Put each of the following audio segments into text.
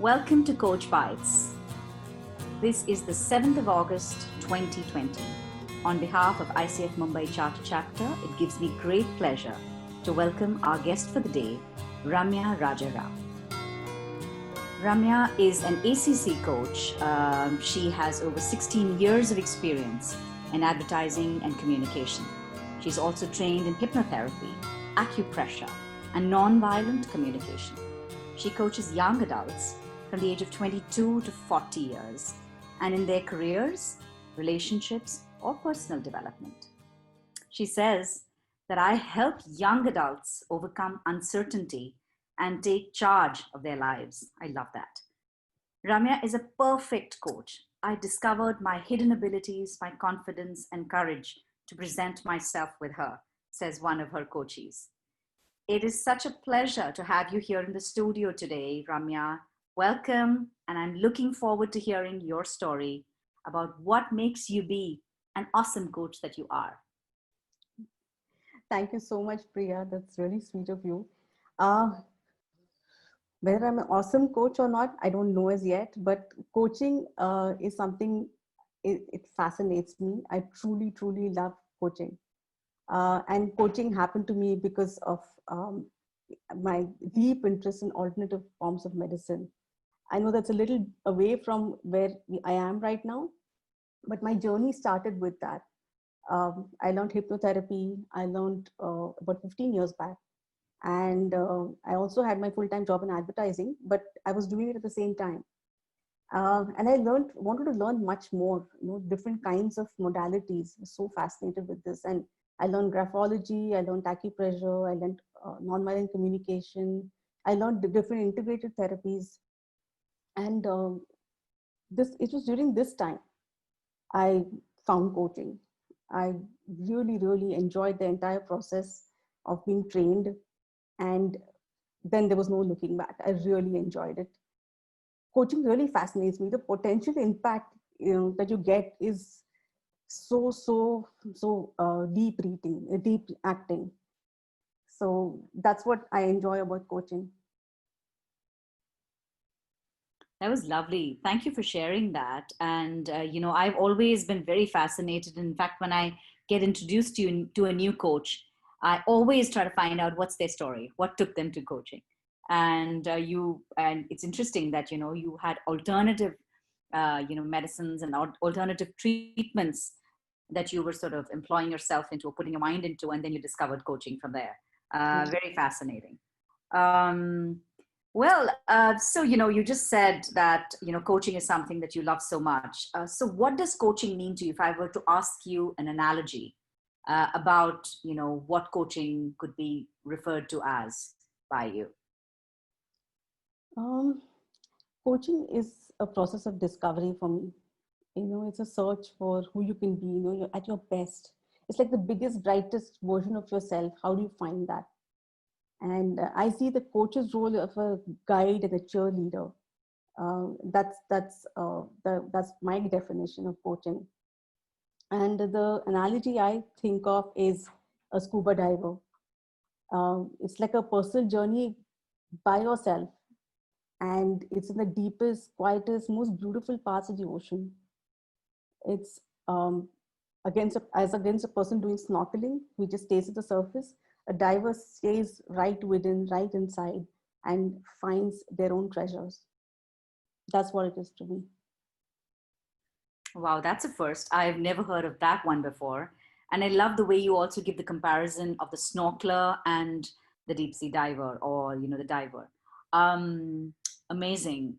Welcome to Coach Bites. This is the 7th of August 2020. On behalf of ICF Mumbai Charter Chapter, it gives me great pleasure to welcome our guest for the day, Ramya Rajaram. Ramya is an ACC coach. She has over 16 years of experience in advertising and communication. She's also trained in hypnotherapy, acupressure, and nonviolent communication. She coaches young adults from the age of 22 to 40 years and in their careers, relationships, or personal development. She says that I help young adults overcome uncertainty and take charge of their lives. I love that. Ramya is a perfect coach. I discovered my hidden abilities, my confidence, and courage to present myself with her, says one of her coaches. It is such a pleasure to have you here in the studio today, Ramya. Welcome, and I'm looking forward to hearing your story about what makes you be an awesome coach that you are. Thank you so much, Priya. That's really sweet of you. Whether I'm an awesome coach or not, I don't know as yet, but coaching is something, it fascinates me. I truly, truly love coaching. And coaching happened to me because of my deep interest in alternative forms of medicine. I know that's a little away from where I am right now, but my journey started with that. I learned hypnotherapy. I learned about 15 years back. And I also had my full-time job in advertising, but I was doing it at the same time. And I wanted to learn much more, different kinds of modalities. I was so fascinated with this. And I learned graphology, I learned acupressure, I learned nonviolent communication. I learned the different integrated therapies. And it was during this time I found coaching. I really, really enjoyed the entire process of being trained. And then there was no looking back. I really enjoyed it. Coaching really fascinates me. The potential impact that you get is so deep reading, deep acting. So that's what I enjoy about coaching. That was lovely. Thank you for sharing that. And, I've always been very fascinated. In fact, when I get introduced to a new coach, I always try to find out what's their story, what took them to coaching. And and it's interesting that, you had alternative, medicines and alternative treatments that you were sort of employing yourself into or putting your mind into, and then you discovered coaching from there. Very fascinating. So, you just said that, coaching is something that you love so much. So what does coaching mean to you? If I were to ask you an analogy about, what coaching could be referred to as by you. Coaching is a process of discovery for me. It's a search for who you can be, you're at your best. It's like the biggest, brightest version of yourself. How do you find that? And I see the coach's role of a guide and a cheerleader. That's my definition of coaching. And the analogy I think of is a scuba diver. It's like a personal journey by yourself. And it's in the deepest, quietest, most beautiful parts of the ocean. It's against a person doing snorkeling, who just stays at the surface. A diver stays right within, right inside, and finds their own treasures. That's what it is to me. Wow, that's a first. I've never heard of that one before. And I love the way you also give the comparison of the snorkeler and the deep sea diver, or, the diver. Amazing.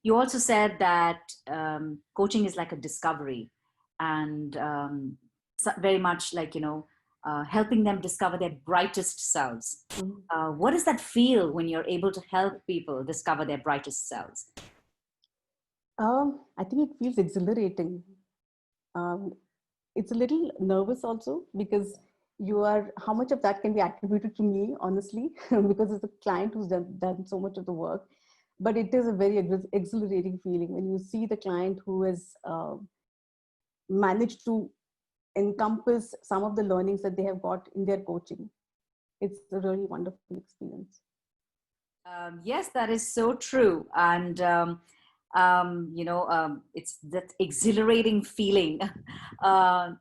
You also said that coaching is like a discovery, and very much like, helping them discover their brightest selves. What does that feel when you're able to help people discover their brightest selves? I think it feels exhilarating. It's a little nervous also, because how much of that can be attributed to me, honestly, because it's a client who's done so much of the work. But it is a very exhilarating feeling when you see the client who has managed to encompass some of the learnings that they have got in their coaching. It's a really wonderful experience. Yes, that is so true. And, it's that exhilarating feeling. Uh,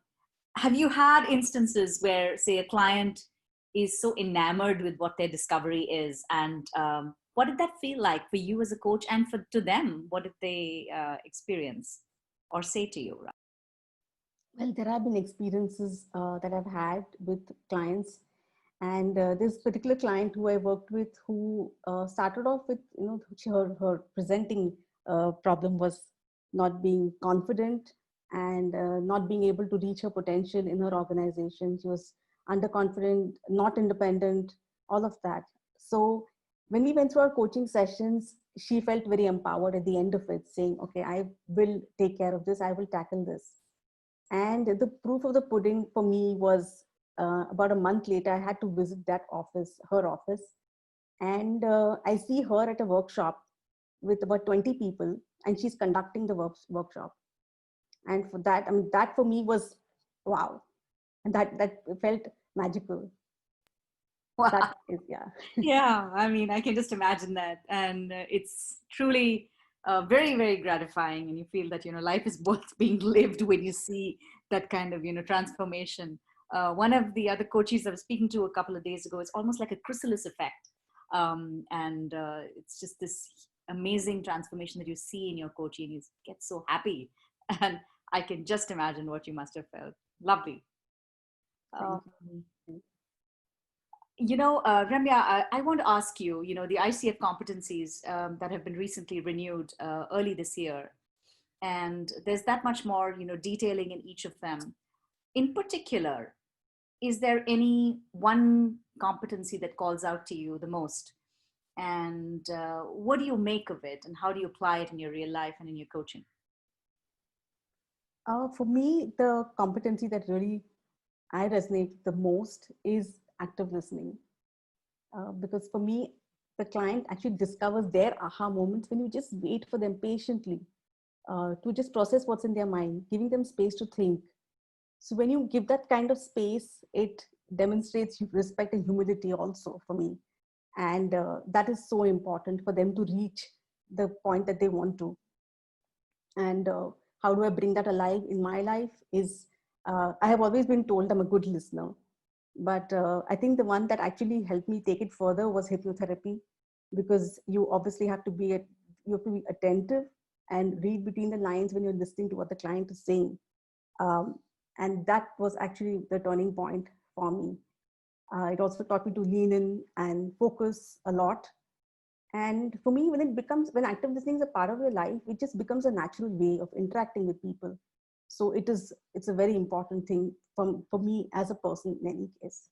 have you had instances where, say, a client is so enamored with what their discovery is? And what did that feel like for you as a coach and for to them? What did they experience or say to you? Well, there have been experiences that I've had with clients, and this particular client who I worked with, who started off with, her presenting problem was not being confident and not being able to reach her potential in her organization. She was underconfident, not independent, all of that. So when we went through our coaching sessions, she felt very empowered at the end of it, saying, "Okay, I will take care of this. I will tackle this." And the proof of the pudding for me was about a month later, I had to visit that office, her office. And I see her at a workshop with about 20 people, and she's conducting the workshop. And for that, I mean, that for me was wow. And that felt magical. That Wow. is, yeah. Yeah, I mean, I can just imagine that. And it's truly very, very gratifying. And you feel that, life is worth being lived when you see that kind of, transformation. One of the other coaches I was speaking to a couple of days ago, it's almost like a chrysalis effect. And it's just this amazing transformation that you see in your coaching. You get so happy. And I can just imagine what you must have felt. Lovely. Thank Um, you. Ramya, I want to ask you, the ICF competencies that have been recently renewed early this year, and there's that much more, detailing in each of them. In particular, is there any one competency that calls out to you the most? And what do you make of it, and how do you apply it in your real life and in your coaching? For me, the competency that really I resonate the most is active listening. Because for me, the client actually discovers their aha moments when you just wait for them patiently to just process what's in their mind, giving them space to think. So when you give that kind of space, it demonstrates respect and humility also for me. And that is so important for them to reach the point that they want to. And how do I bring that alive in my life is, I have always been told I'm a good listener. But I think the one that actually helped me take it further was hypnotherapy, because you obviously have to you have to be attentive and read between the lines when you're listening to what the client is saying. Um, and that was actually the turning point for me. It also taught me to lean in and focus a lot. And for me, when active listening is a part of your life, it just becomes a natural way of interacting with people. So it's a very important thing for me as a person in any case.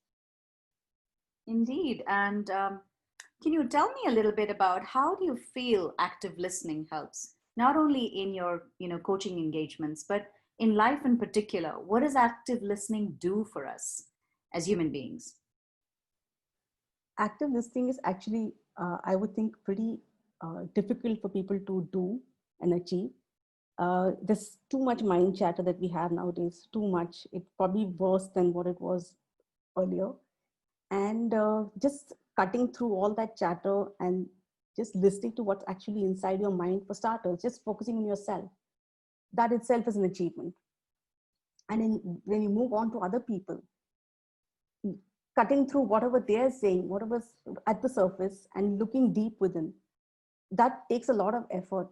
Indeed. And can you tell me a little bit about how do you feel active listening helps, not only in your, coaching engagements, but in life in particular? What does active listening do for us as human beings? Active listening is actually, I would think, pretty difficult for people to do and achieve. There's too much mind chatter that we have nowadays, too much. It's probably worse than what it was earlier. And just cutting through all that chatter and just listening to what's actually inside your mind, for starters, just focusing on yourself, that itself is an achievement. And when you move on to other people, cutting through whatever they're saying, whatever's at the surface, and looking deep within, that takes a lot of effort,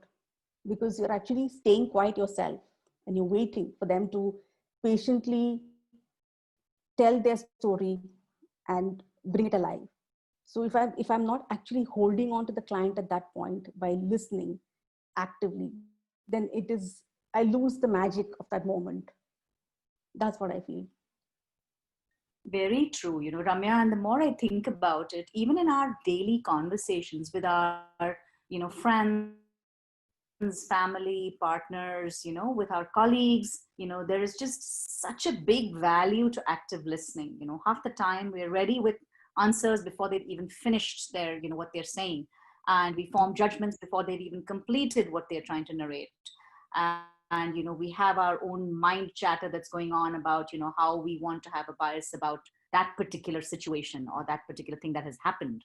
because you're actually staying quiet yourself and you're waiting for them to patiently tell their story and bring it alive. So if I'm not actually holding on to the client at that point by listening actively, then I lose the magic of that moment. That's what I feel. Very true, Ramya. And the more I think about it, even in our daily conversations with our, friends, family, partners, with our colleagues, there is just such a big value to active listening. Half the time we're ready with answers before they've even finished what they're saying. And we form judgments before they've even completed what they're trying to narrate. And we have our own mind chatter that's going on about, how we want to have a bias about that particular situation or that particular thing that has happened.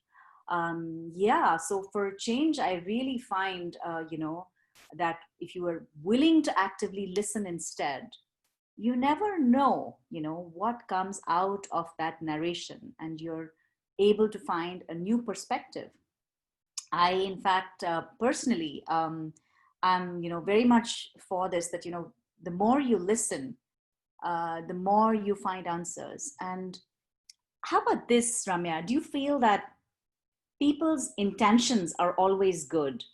Yeah, so for change, I really find, that if you are willing to actively listen instead, you never know, what comes out of that narration, and you're able to find a new perspective. I, in fact, personally, I'm, very much for this, that, the more you listen, the more you find answers. And how about this, Ramya? Do you feel that people's intentions are always good?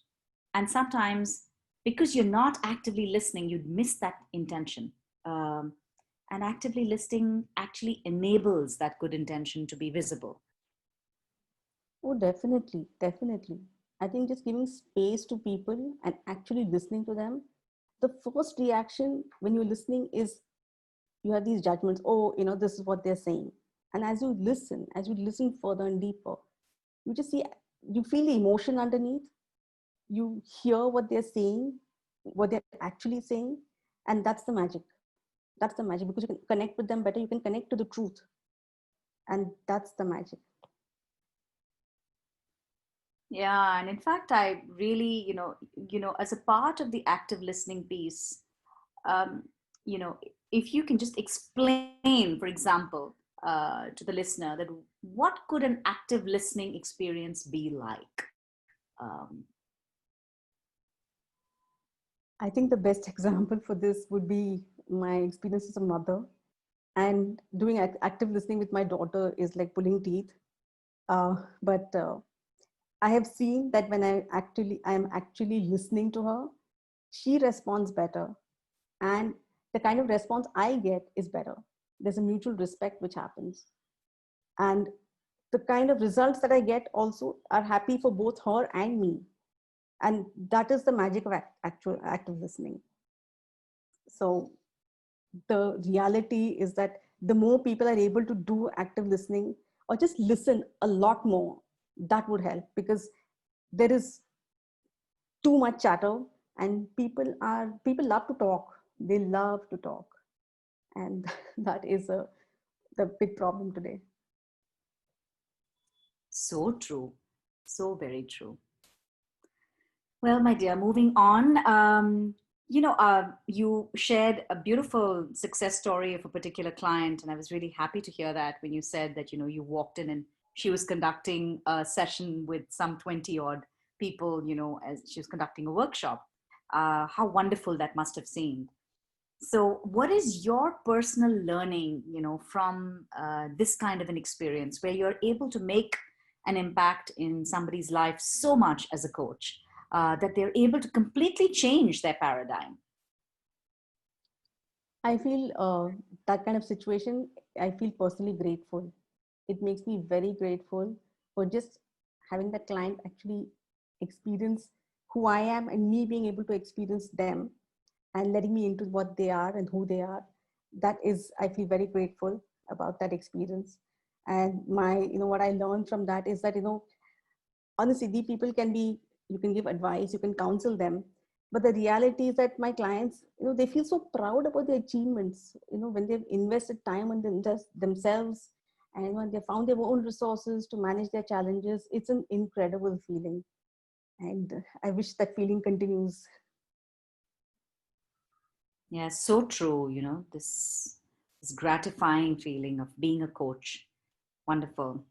And sometimes, because you're not actively listening, you'd miss that intention. Um, and actively listening actually enables that good intention to be visible. Oh, definitely, definitely. I think just giving space to people and actually listening to them, the first reaction when you're listening is you have these judgments. Oh, this is what they're saying. And as you listen further and deeper, you just see, you feel the emotion underneath, you hear what they're saying, what they're actually saying. And that's the magic. That's the magic, because you can connect with them better. You can connect to the truth. And that's the magic. Yeah, and in fact, I really, as a part of the active listening piece, um, you know, if you can just explain, for example, to the listener, that what could an active listening experience be like? I think the best example for this would be my experience as a mother. And doing active listening with my daughter is like pulling teeth. But I have seen that when I am actually listening to her, she responds better. And the kind of response I get is better. There's a mutual respect which happens. And the kind of results that I get also are happy for both her and me. And that is the magic of actual active listening. So the reality is that the more people are able to do active listening or just listen a lot more, that would help, because there is too much chatter, and people love to talk. They love to talk. And that is the big problem today. So true. So very true. Well, my dear, moving on. You shared a beautiful success story of a particular client, and I was really happy to hear that when you said that, you walked in and she was conducting a session with some 20 odd people, as she was conducting a workshop. How wonderful that must have seemed. So, what is your personal learning, from this kind of an experience where you're able to make an impact in somebody's life so much as a coach, that they're able to completely change their paradigm? I feel that kind of situation, I feel personally grateful. It makes me very grateful for just having that client actually experience who I am, and me being able to experience them and letting me into what they are and who they are. That is, I feel very grateful about that experience. And what I learned from that is that, honestly, the people can be, you can give advice, you can counsel them, but the reality is that my clients, they feel so proud about their achievements, when they've invested time on themselves, and when they found their own resources to manage their challenges. It's an incredible feeling, and I wish that feeling continues. Yeah, so true. This gratifying feeling of being a coach. Wonderful.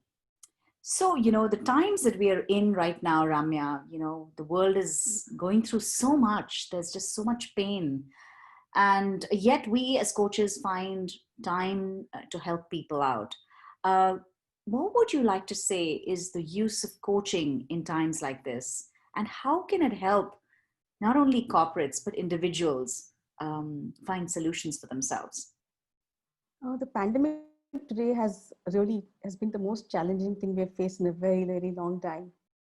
So, the times that we are in right now, Ramya, the world is going through so much. There's just so much pain. And yet, we as coaches find time to help people out. Uh, what would you like to say is the use of coaching in times like this? And how can it help not only corporates, but individuals find solutions for themselves? The pandemic today has been the most challenging thing we have faced in a very, very long time.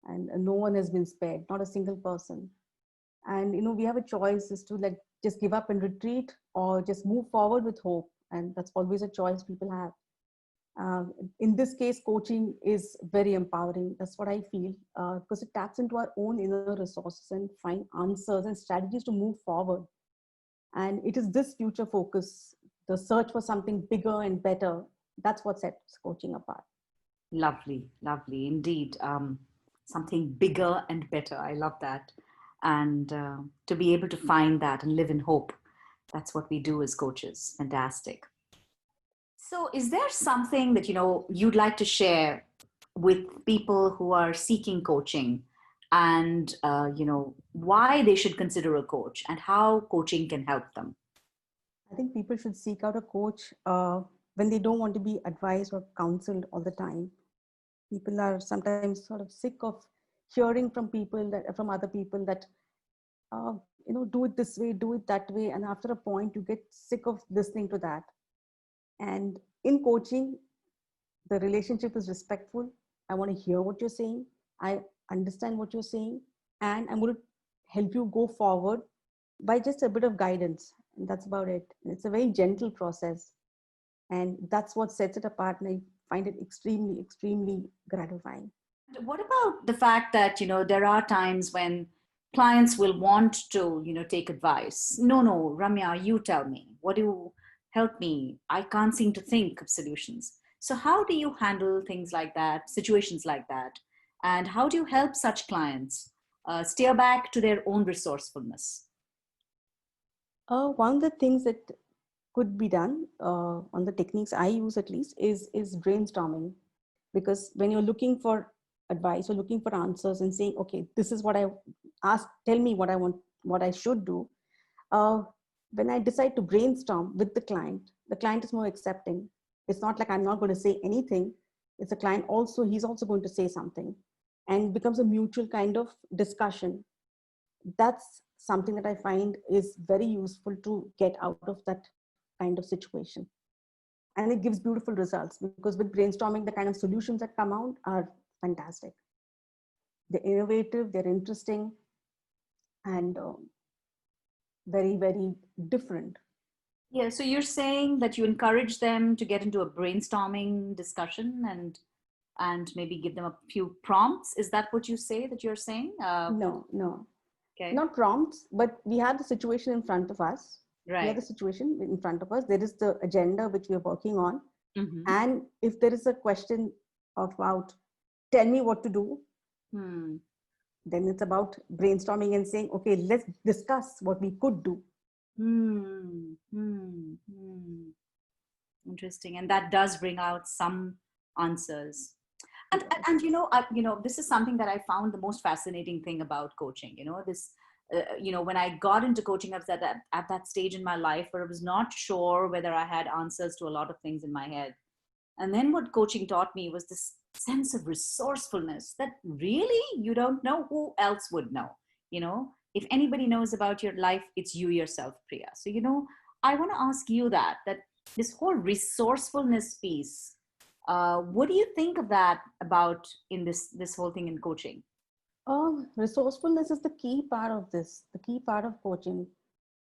And no one has been spared, not a single person. And we have a choice, is to like just give up and retreat, or just move forward with hope. And that's always a choice people have. In this case, coaching is very empowering. That's what I feel, because it taps into our own inner resources and find answers and strategies to move forward. And it is this future focus, the search for something bigger and better, that's what sets coaching apart. Lovely, lovely indeed. Something bigger and better. I love that. And to be able to find that and live in hope, that's what we do as coaches. Fantastic. So, is there something that you'd like to share with people who are seeking coaching, and why they should consider a coach and how coaching can help them? I think people should seek out a coach when they don't want to be advised or counseled all the time. People are sometimes sort of sick of hearing from people that from other people that do it this way, do it that way, and after a point you get sick of listening to that. And in coaching, the relationship is respectful. I want to hear what you're saying. I understand what you're saying, and I'm going to help you go forward by just a bit of guidance. And that's about it. It's a very gentle process, and that's what sets it apart. And I find it extremely, extremely gratifying. What about the fact that, there are times when clients will want to, take advice? No, no, Ramya, you tell me. What do you help me? I can't seem to think of solutions. So, how do you handle things like that, situations like that? And how do you help such clients steer back to their own resourcefulness? One of the things that could be done on the techniques I use at least is brainstorming, because when you're looking for advice or looking for answers and saying, okay, this is what I ask, tell me what I want, what I should do. Uh, when I decide to brainstorm with the client is more accepting. It's not like I'm not going to say anything. It's a client also, he's also going to say something, and becomes a mutual kind of discussion. That's something that I find is very useful to get out of that kind of situation. And it gives beautiful results, because with brainstorming, the kind of solutions that come out are fantastic. They're innovative, they're interesting, and very, very different. Yeah, so you're saying that you encourage them to get into a brainstorming discussion and maybe give them a few prompts. Is that what you say that you're saying? No, Okay, not prompts, but we have the situation in front of us. We have right. the situation in front of us. There is the agenda which we are working on. Mm-hmm. And if there is a question about, tell me what to do, Hmm. then it's about brainstorming and saying, okay, let's discuss what we could do. Hmm. Hmm. Hmm. Interesting, and that does bring out some answers. And Yes. this is something that I found the most fascinating thing about coaching. When I got into coaching, I was at that stage in my life where I was not sure whether I had answers to a lot of things in my head. And then what coaching taught me was this sense of resourcefulness that really you don't know who else would know. If anybody knows about your life, it's you yourself, Priya. So, I want to ask you that this whole resourcefulness piece, what do you think of that about in this whole thing in coaching? Resourcefulness is the key part of this, the key part of coaching.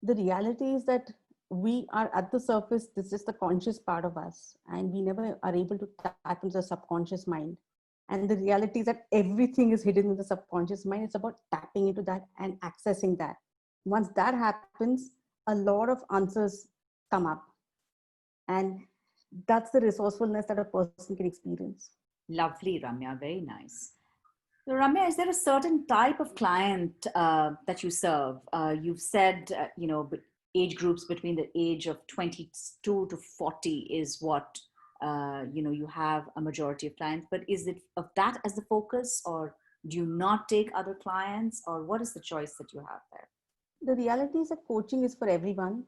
The reality is that we are at the surface, this is the conscious part of us, and we never are able to tap into the subconscious mind. And the reality is that everything is hidden in the subconscious mind. It's about tapping into that and accessing that. Once that happens, a lot of answers come up. And that's the resourcefulness that a person can experience. Lovely, Ramya. Very nice. So, Ramya, is there a certain type of client that you serve? You've said, age groups between the age of 22 to 40 is what, you have a majority of clients. But is it of that as the focus, or do you not take other clients, or what is the choice that you have there? The reality is that coaching is for everyone.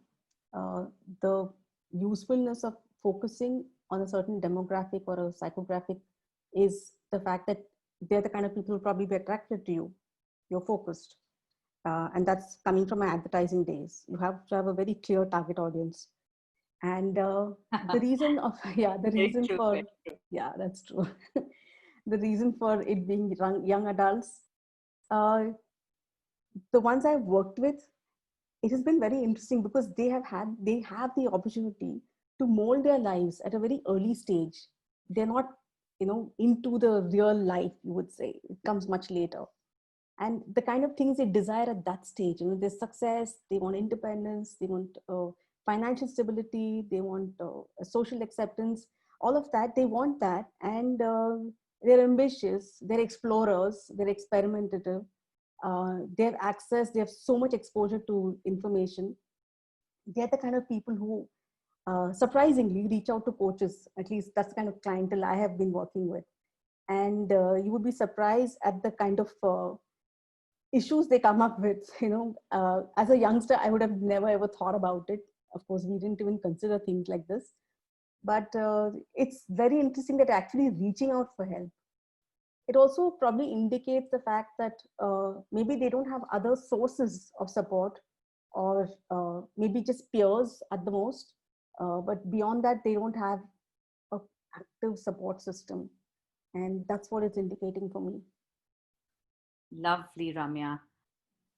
The usefulness of focusing on a certain demographic or a psychographic is the fact that they're the kind of people who will probably be attracted to you. You're focused. And that's coming from my advertising days. You have to have a very clear target audience. And the reason of, yeah, the Very reason true, for, very true. yeah, that's true. The reason for it being young adults, uh, the ones I've worked with, it has been very interesting because they have the opportunity to mold their lives at a very early stage. They're not, into the real life, you would say. It comes much later. And the kind of things they desire at that stage, there's success, they want independence, they want financial stability, they want social acceptance. all of that, they want that. And they're ambitious, they're explorers, they're experimentative. They have access, they have so much exposure to information. They're the kind of people who surprisingly reach out to coaches. At least that's the kind of clientele I have been working with. And you would be surprised at the kind of issues they come up with. As a youngster, I would have never ever thought about it. Of course, we didn't even consider things like this. But it's very interesting that actually reaching out for help. It also probably indicates the fact that maybe they don't have other sources of support, or maybe just peers at the most. But beyond that, they don't have an active support system. And that's what it's indicating for me. Lovely, Ramya.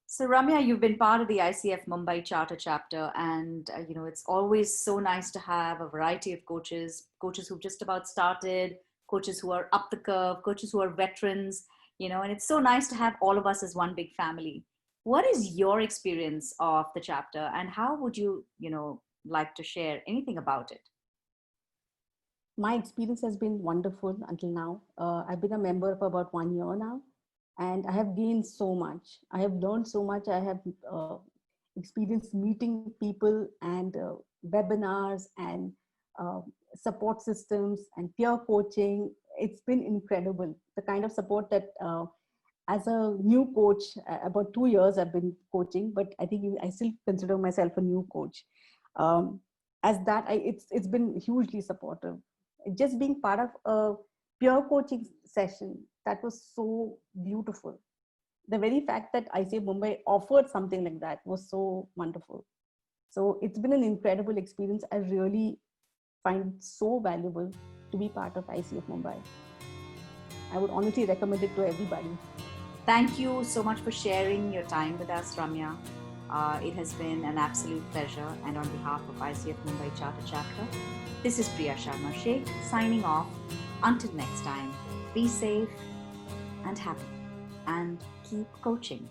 So Ramya, you've been part of the ICF Mumbai Charter Chapter, and it's always so nice to have a variety of coaches who've just about started, coaches who are up the curve, coaches who are veterans, and it's so nice to have all of us as one big family. What is your experience of the chapter, and how would you, like to share anything about it? My experience has been wonderful until now. I've been a member for about 1 year now, and I have gained so much. I have learned so much. I have experienced meeting people and webinars and support systems and peer coaching. It's been incredible. The kind of support that as a new coach, about 2 years I've been coaching, but I think I still consider myself a new coach. As that, it's been hugely supportive. Just being part of a peer coaching session, that was so beautiful. The very fact that ICF Mumbai offered something like that was so wonderful. So it's been an incredible experience. I really find it so valuable to be part of ICF Mumbai. I would honestly recommend it to everybody. Thank you so much for sharing your time with us, Ramya. It has been an absolute pleasure, and on behalf of ICF Mumbai Charter Chapter, this is Priya Sharma Shaikh signing off. Until next time, be safe and happy, and keep coaching.